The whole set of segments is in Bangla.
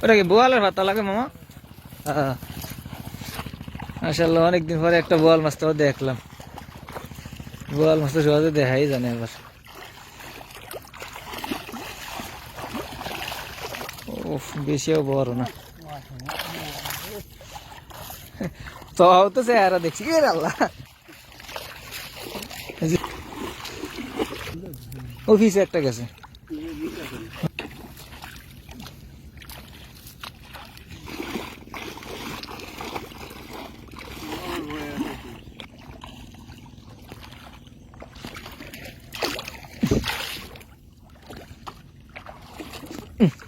ওটা কি বোয়ালের ভাতা লাগে মামা? মাশাআল্লাহ, অনেকদিন পরে একটা বোয়াল মাছ তো দেখলাম। বোয়াল মাছ তো সহজে দেখাই জানে এবার। উফ, বেশিও বড় না তো তো চেহারা দেখছি এর আল্লাহ। অফিসে একটা গেছে।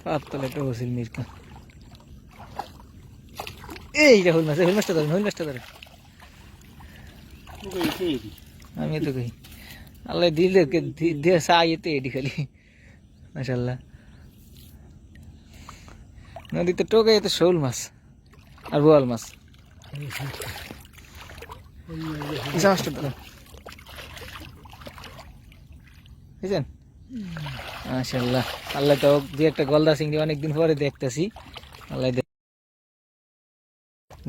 পাতলা একটা বসিল মির্কা। এইটা হইল মাছ, হইল মাছটা ধরেন, হইল মাছটা ধরেন। আমি তো কই আল্লাহ দিলে দিয়ে চাইতে এটি খালি। মাশাআল্লাহ, নদীতে টোকে এতে শোল মাছ আর বোয়াল মাছ। মাছটা ধরেন, বুঝছেন? মাশাআল্লাহ, আল্লাহ তো দুই একটা গলদা চিংড়ি অনেকদিন পরে দেখতেছি। আল্লাহ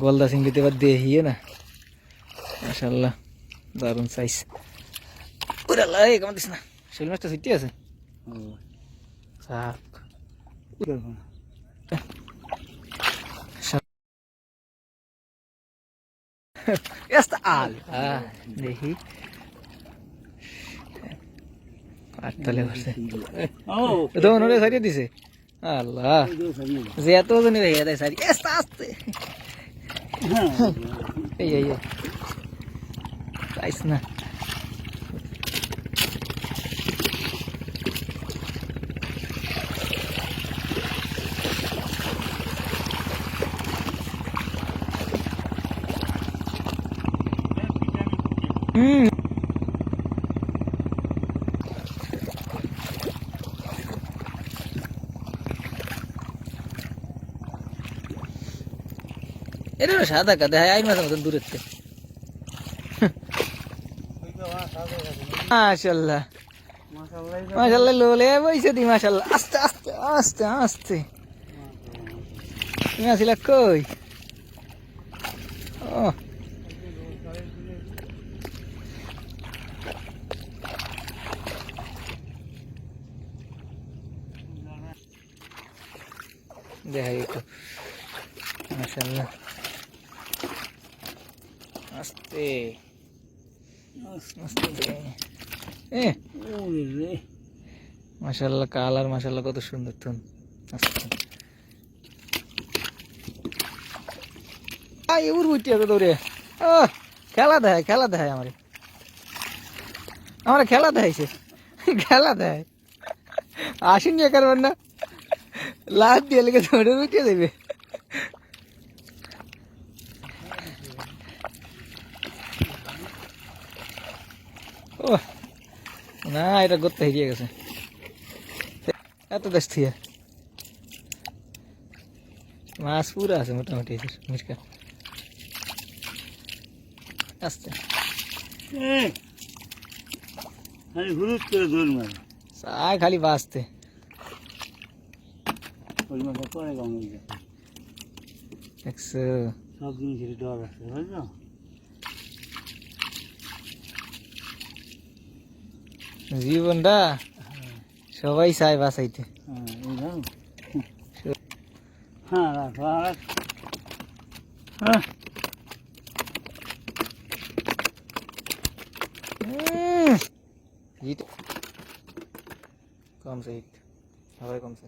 গলদা চিংড়িতে এবার দেখিয়ে না। মাশাআল্লাহ, দারুণ সাইজ। ওরে আল্লাহ, এই কেমন দিস না, শোল মাছটা ছুটি আছে। দেখি আটতলে বসে সারিয়ে দিছে। আল্লাহ, যে এত ওজনে হয়ে দেয় সারি আস্তে আস্তে। এই পাইস না। এটা সাদা কাদা আই মাছের মতন দূরের থেকে। মাশাআল্লাহ, মাশাআল্লাহ, লোলে বইছে দি। মাশাআল্লাহ, আস্তে আস্তে আস্তে আস্তে। তুমি আসিলা কই? ও দেখাই একটু। মাশাআল্লাহ, আস্তে আস্তে। মাশাআল্লাহ, কালার মাশাআল্লাহ কত সুন্দর। তুন দৌড়ে খেলা দেয়, খেলা দেয় আমার খেলা দেখাইছে, খেলা দেয়। আসেনি কারবার না, লাভ দিয়ে লেগে দৌড়ে উঠিয়ে দেবে। ও না, এটা করতে হেরিয়ে গেছে এত দেশ থিয়া। মাছ পুরা আছে মোটামুটি মুচকা। আস্তে খালি বাঁচতে সব জিনিসের ডর আছে, বুঝলো? জীবনটা সবাই চায় বাঁচাইতে। কমছে, সবাই কমছে।